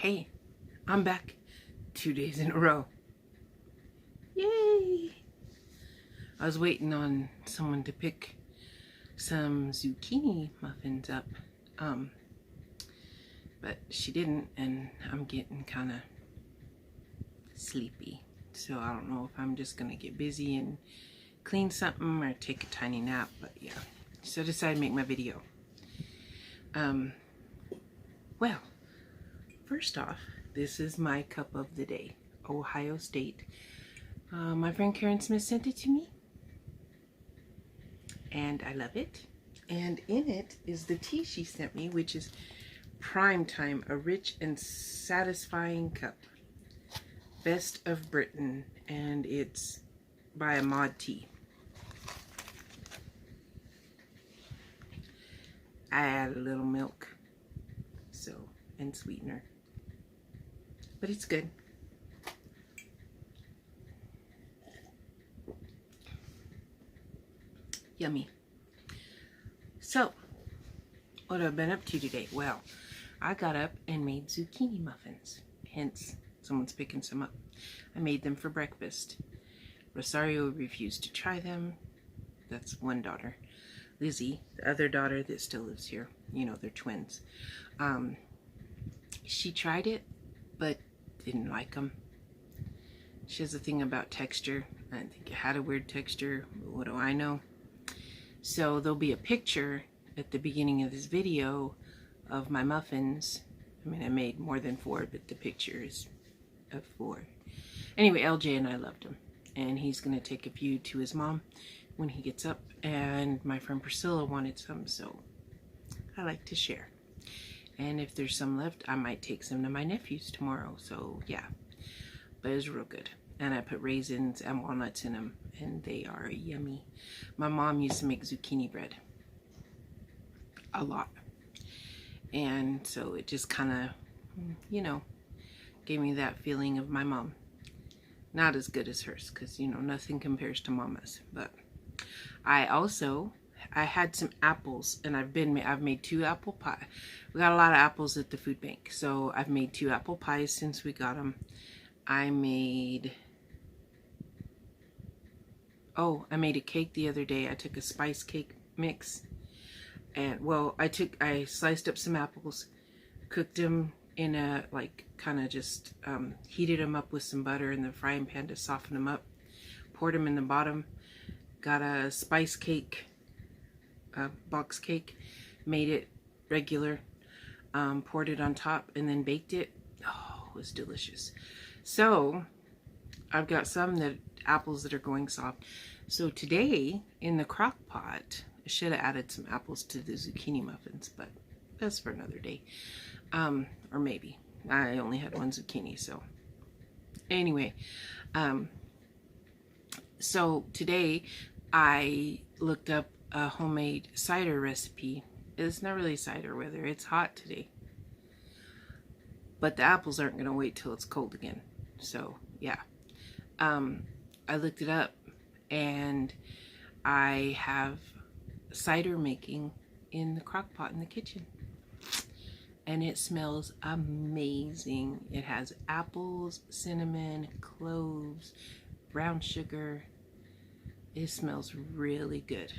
Hey, I'm back 2 days in a row. Yay! I was waiting on someone to pick some zucchini muffins up, but she didn't, and I'm getting kind of sleepy. So I don't know if I'm just gonna get busy and clean something or take a tiny nap, but yeah. So I decided to make my video. Well, first off, this is my cup of the day, Ohio State. My friend Karen Smith sent it to me, and I love it. And in it is the tea she sent me, which is Prime Time, a rich and satisfying cup. Best of Britain, and it's by Ahmad Tea. I add a little milk, and sweetener, but it's good. Yummy. So, what have I been up to today? Well, I got up and made zucchini muffins. Hence, someone's picking some up. I made them for breakfast. Rosario refused to try them. That's one daughter. Lizzie, the other daughter that still lives here, you know, they're twins. She tried it, but didn't like them. She has a thing about texture. I didn't think it had a weird texture. What do I know? So there'll be a picture at the beginning of this video of my muffins. I mean, I made more than 4, but the picture is of 4. Anyway, LJ and I loved them, and he's going to take a few to his mom when he gets up, and my friend Priscilla wanted some, so I like to share. And if there's some left, I might take some to my nephews tomorrow, so yeah. But it was real good. And I put raisins and walnuts in them, and they are yummy. My mom used to make zucchini bread a lot, and so it just kind of, you know, gave me that feeling of my mom. Not as good as hers, because, you know, nothing compares to mama's. But I had some apples, and I've made 2 apple pie. We got a lot of apples at the food bank, so I've made 2 apple pies since we got them. I made a cake the other day. I took a spice cake mix, and well, I sliced up some apples, cooked them in a, like, kind of just heated them up with some butter in the frying pan to soften them up, poured them in the bottom, got a spice cake, box cake, made it regular, poured it on top, and then baked it. Oh, it was delicious. So I've got some apples that are going soft. So today in the crock pot, I should have added some apples to the zucchini muffins, but that's for another day. Or maybe. I only had 1 zucchini, so anyway. So today I looked up a homemade cider recipe. It's not really cider weather. It's hot today. But the apples aren't going to wait till it's cold again. So, yeah. I looked it up, and I have cider making in the crock pot in the kitchen. And it smells amazing. It has apples, cinnamon, cloves, brown sugar. It smells really good.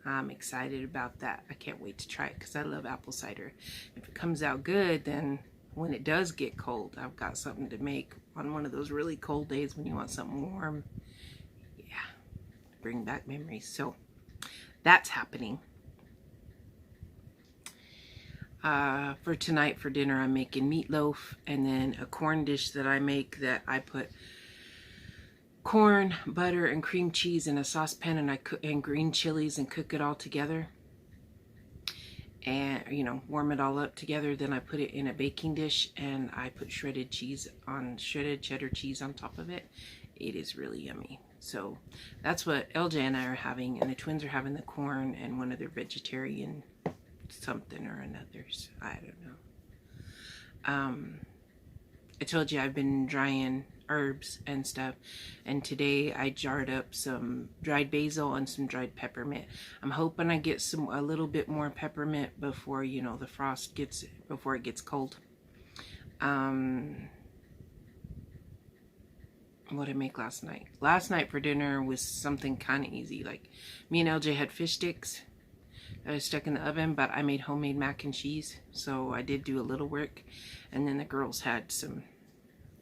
I'm excited about that. I can't wait to try it because I love apple cider. If it comes out good, then when it does get cold, I've got something to make on one of those really cold days when you want something warm. Yeah, bring back memories. So that's happening. For tonight for dinner, I'm making meatloaf, and then a corn dish that I make that I put corn, butter, and cream cheese in a saucepan, and green chilies, and cook it all together, and, you know, warm it all up together. Then I put it in a baking dish, and I put shredded cheddar cheese on top of it. It is really yummy. So that's what LJ and I are having, and the twins are having the corn and one of their vegetarian something or another's. I don't know. I told you I've been drying herbs and stuff. And today I jarred up some dried basil and some dried peppermint. I'm hoping I get a little bit more peppermint before, you know, the frost gets, before it gets cold. What did I make last night? Last night for dinner was something kind of easy. Like, me and LJ had fish sticks that I stuck in the oven, but I made homemade mac and cheese, so I did do a little work. And then the girls had some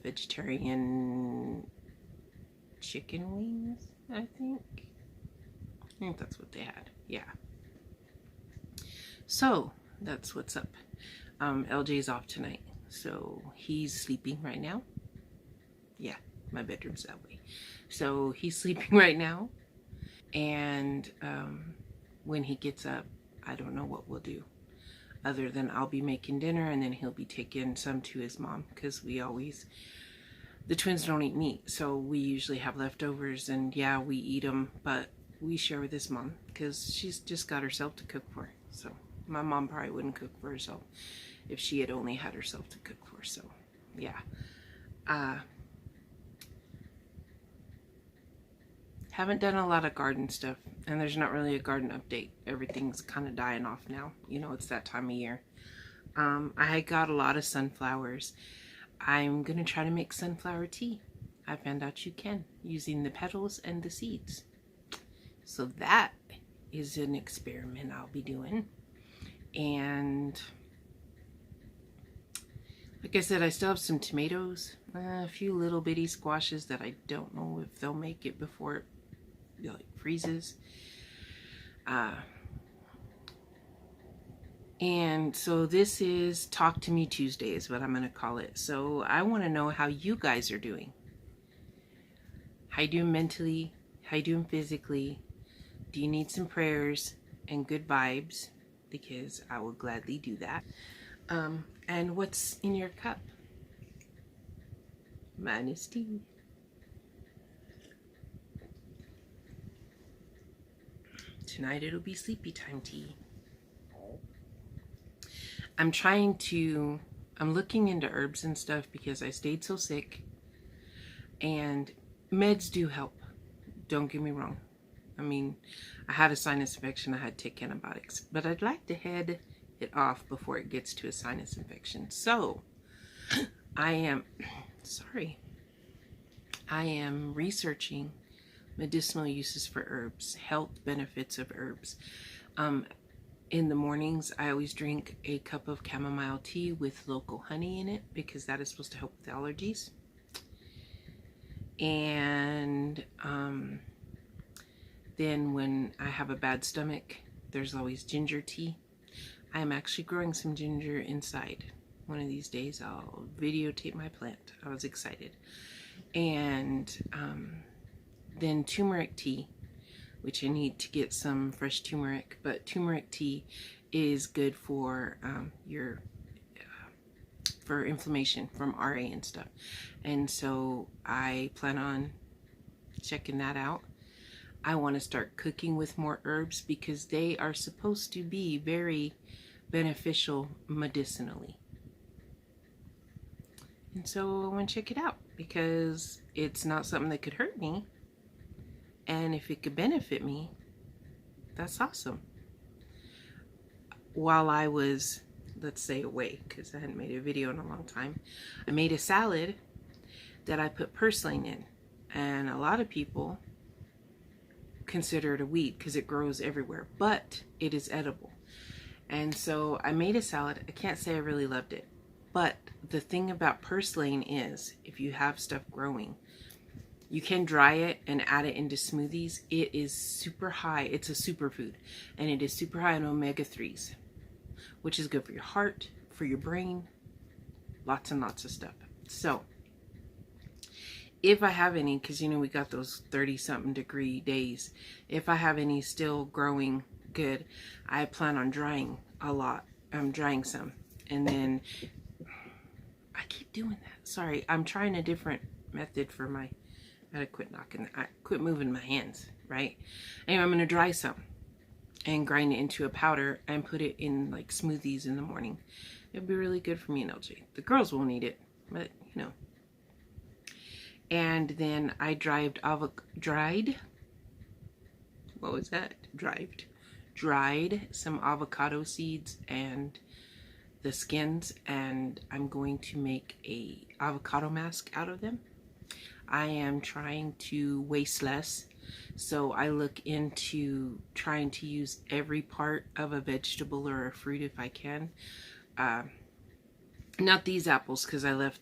vegetarian chicken wings, I think that's what they had. Yeah, so that's what's up. LJ's off tonight, so he's sleeping right now. Yeah, my bedroom's that way. So he's sleeping right now, and when he gets up, I don't know what we'll do, other than I'll be making dinner and then he'll be taking some to his mom, because the twins don't eat meat, so we usually have leftovers, and yeah, we eat them, but we share with his mom because she's just got herself to cook for. So my mom probably wouldn't cook for herself if she had only had herself to cook for. So yeah, haven't done a lot of garden stuff, and there's not really a garden update. Everything's kind of dying off now. You know, it's that time of year. I got a lot of sunflowers. I'm gonna try to make sunflower tea. I found out you can, using the petals and the seeds. So that is an experiment I'll be doing. And like I said, I still have some tomatoes, a few little bitty squashes that I don't know if they'll make it before it like freezes. And so this is Talk to Me Tuesday is what I'm going to call it. So I want to know how you guys are doing. How you doing mentally? How you doing physically? Do you need some prayers and good vibes? Because I will gladly do that. And what's in your cup? Mine is tea. Tonight it'll be sleepy time tea. I'm looking into herbs and stuff because I stayed so sick, and meds do help. Don't get me wrong. I mean, I had a sinus infection, I had to take antibiotics, but I'd like to head it off before it gets to a sinus infection. So I am researching medicinal uses for herbs, health benefits of herbs. In the mornings, I always drink a cup of chamomile tea with local honey in it because that is supposed to help with allergies. And then when I have a bad stomach, there's always ginger tea. I am actually growing some ginger inside. One of these days I'll videotape my plant. I was excited. And then turmeric tea, which I need to get some fresh turmeric, but turmeric tea is good for for inflammation from RA and stuff. And so I plan on checking that out. I want to start cooking with more herbs because they are supposed to be very beneficial medicinally. And so I want to check it out because it's not something that could hurt me. And if it could benefit me, that's awesome. While I was, let's say, away, because I hadn't made a video in a long time, I made a salad that I put purslane in. And a lot of people consider it a weed because it grows everywhere, but it is edible. And so I made a salad. I can't say I really loved it. But the thing about purslane is, if you have stuff growing, you can dry it and add it into smoothies. It is super high. It's a superfood. And it is super high in omega-3s, which is good for your heart, for your brain, lots and lots of stuff. So if I have any, because you know we got those 30-something degree days, if I have any still growing good, I plan on drying a lot. I'm drying some. And then I keep doing that. Sorry, I'm trying a different method for my... I gotta quit moving my hands, right? Anyway, I'm gonna dry some and grind it into a powder and put it in like smoothies in the morning. It'd be really good for me and LJ. The girls won't eat it, but you know. And then I dried, what was that? Dried some avocado seeds and the skins, and I'm going to make a avocado mask out of them. I am trying to waste less, so I look into trying to use every part of a vegetable or a fruit if I can. Not these apples, because I was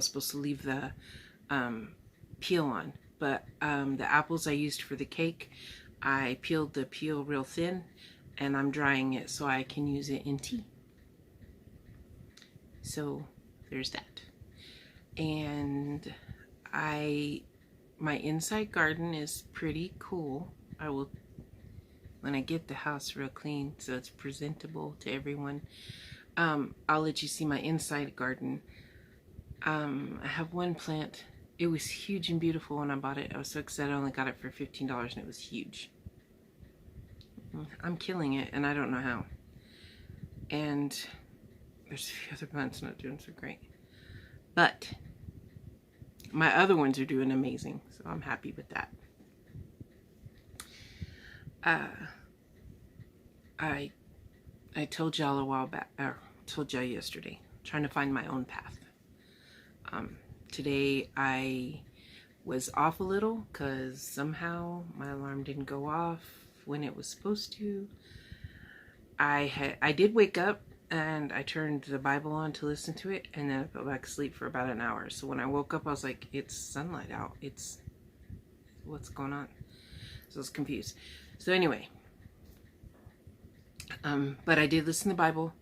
supposed to leave the peel on, but the apples I used for the cake, I peeled the peel real thin, and I'm drying it so I can use it in tea. So there's that. And my inside garden is pretty cool. I will, when I get the house real clean so it's presentable to everyone, I'll let you see my inside garden. I have one plant. It was huge and beautiful when I bought it. I was so excited. I only got it for $15 and it was huge. I'm killing it and I don't know how. And there's a few other plants not doing so great. But my other ones are doing amazing, so I'm happy with that. I told y'all a while back, or told y'all yesterday, trying to find my own path. Today I was off a little because somehow my alarm didn't go off when it was supposed to. I did wake up and I turned the Bible on to listen to it, and then I fell back asleep for about an hour. So when I woke up, I was like, it's sunlight out. What's going on? So I was confused. So anyway, but I did listen to the Bible.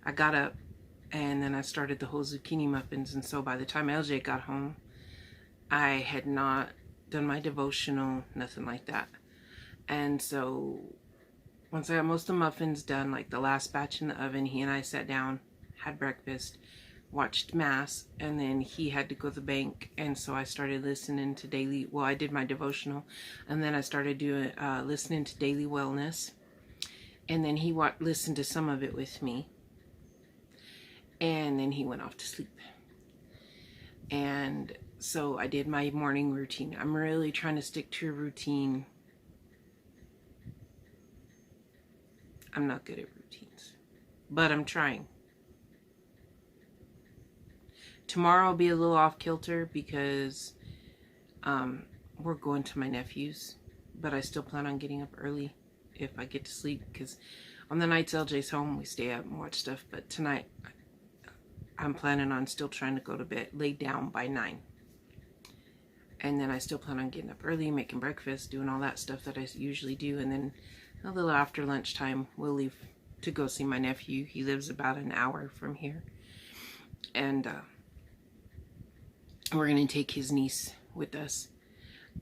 I got up and then I started the whole zucchini muffins. And so by the time LJ got home, I had not done my devotional, nothing like that. And so once I got most of the muffins done, like the last batch in the oven, he and I sat down, had breakfast, watched Mass, and then he had to go to the bank. And so I started listening to I did my devotional, and then I started doing listening to Daily Wellness. And then he listened to some of it with me. And then he went off to sleep. And so I did my morning routine. I'm really trying to stick to a routine. I'm not good at routines, but I'm trying. Tomorrow I'll be a little off kilter because we're going to my nephew's, but I still plan on getting up early if I get to sleep, because on the nights LJ's home, we stay up and watch stuff. But tonight I'm planning on still trying to go to bed, lay down by 9. And then I still plan on getting up early, making breakfast, doing all that stuff that I usually do. And then a little after lunchtime, we'll leave to go see my nephew. He lives about an hour from here. And we're going to take his niece with us.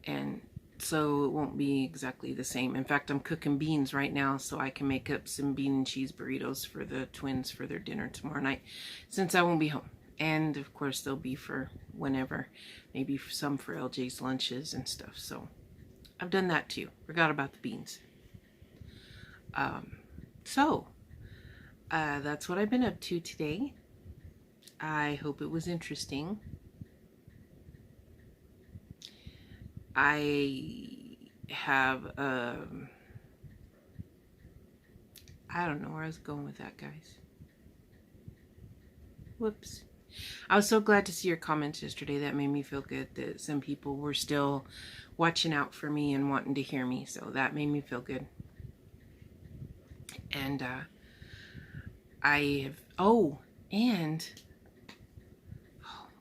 And so it won't be exactly the same. In fact, I'm cooking beans right now so I can make up some bean and cheese burritos for the twins for their dinner tomorrow night, since I won't be home. And of course, they'll be for whenever, maybe some for LJ's lunches and stuff. So I've done that too. Forgot about the beans. That's what I've been up to today. I hope it was interesting. I have, I don't know where I was going with that, guys. Whoops. I was so glad to see your comments yesterday. That made me feel good that some people were still watching out for me and wanting to hear me. So that made me feel good. And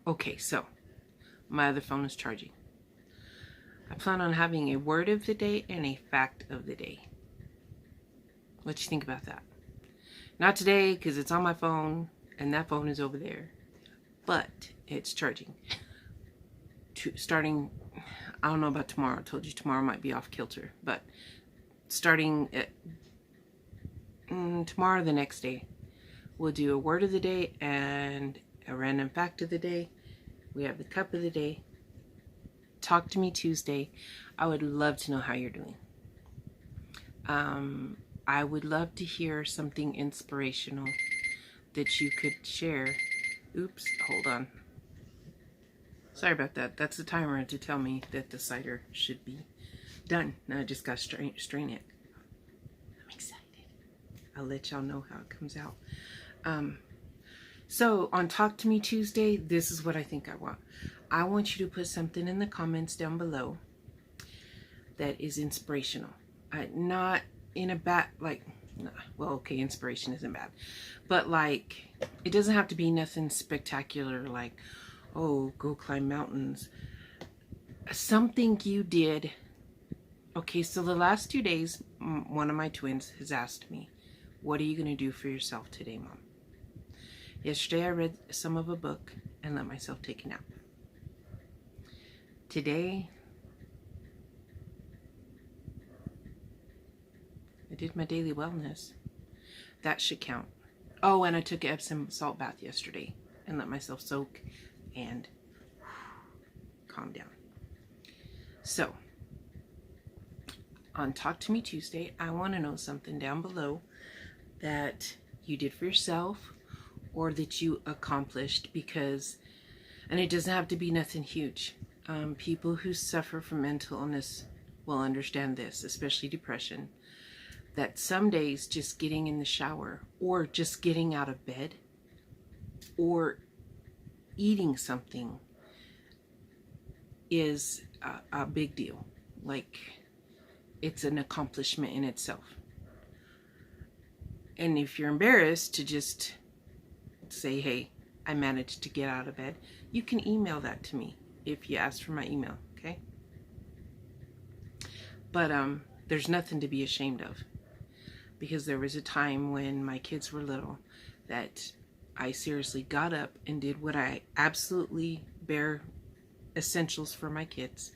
okay, so my other phone is charging. I plan on having a word of the day and a fact of the day. What do you think about that? Not today, because it's on my phone and that phone is over there. But it's charging. Starting, I don't know about tomorrow. I told you tomorrow might be off kilter. But starting at tomorrow, the next day, we'll do a word of the day and a random fact of the day. We have the cup of the day. Talk to me Tuesday. I would love to know how you're doing. I would love to hear something inspirational that you could share. Oops, hold on. Sorry about that. That's the timer to tell me that the cider should be done. Now I just got to strain it. I'm excited. I'll let y'all know how it comes out. So on Talk to Me Tuesday, this is what I think I want. I want you to put something in the comments down below that is inspirational. Not in a bad, like, well, okay, inspiration isn't bad. But like, it doesn't have to be nothing spectacular like, oh, go climb mountains. Something you did. Okay, so the last 2 days, one of my twins has asked me, what are you going to do for yourself today, Mom? Yesterday I read some of a book and let myself take a nap. Today, I did my daily wellness. That should count. Oh, and I took an Epsom salt bath yesterday and let myself soak and calm down. So, on Talk to Me Tuesday, I want to know something down below that you did for yourself or that you accomplished, because, and it doesn't have to be nothing huge. People who suffer from mental illness will understand this, especially depression, that some days just getting in the shower or just getting out of bed or eating something is a big deal. Like, it's an accomplishment in itself. And if you're embarrassed to just say, hey, I managed to get out of bed, you can email that to me if you ask for my email, okay? But there's nothing to be ashamed of, because there was a time when my kids were little that I seriously got up and did what I absolutely bare essentials for my kids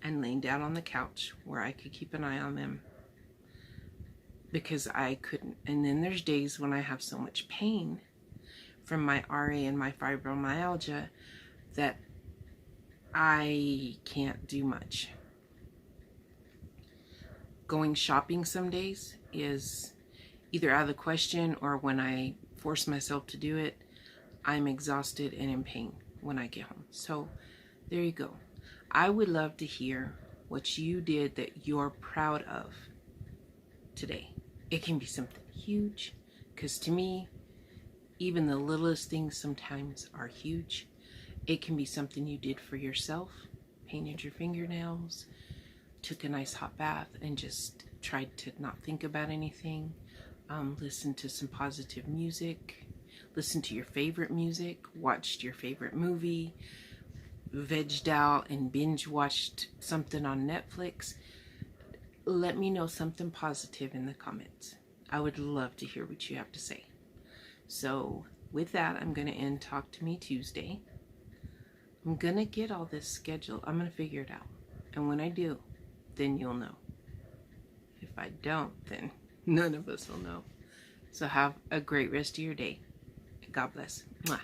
and laying down on the couch where I could keep an eye on them, because I couldn't. And then there's days when I have so much pain from my RA and my fibromyalgia that I can't do much. Going shopping some days is either out of the question, or when I force myself to do it, I'm exhausted and in pain when I get home. So there you go. I would love to hear what you did that you're proud of today. It can be something huge, because to me, even the littlest things sometimes are huge. It can be something you did for yourself, painted your fingernails, took a nice hot bath, and just tried to not think about anything. Listen to some positive music, listen to your favorite music, watched your favorite movie, vegged out and binge watched something on Netflix. Let me know something positive in the comments. I would love to hear what you have to say. So with that, I'm going to end Talk to Me Tuesday. I'm going to get all this scheduled. I'm going to figure it out. And when I do, then you'll know. If I don't, then none of us will know. So have a great rest of your day. God bless. Mwah.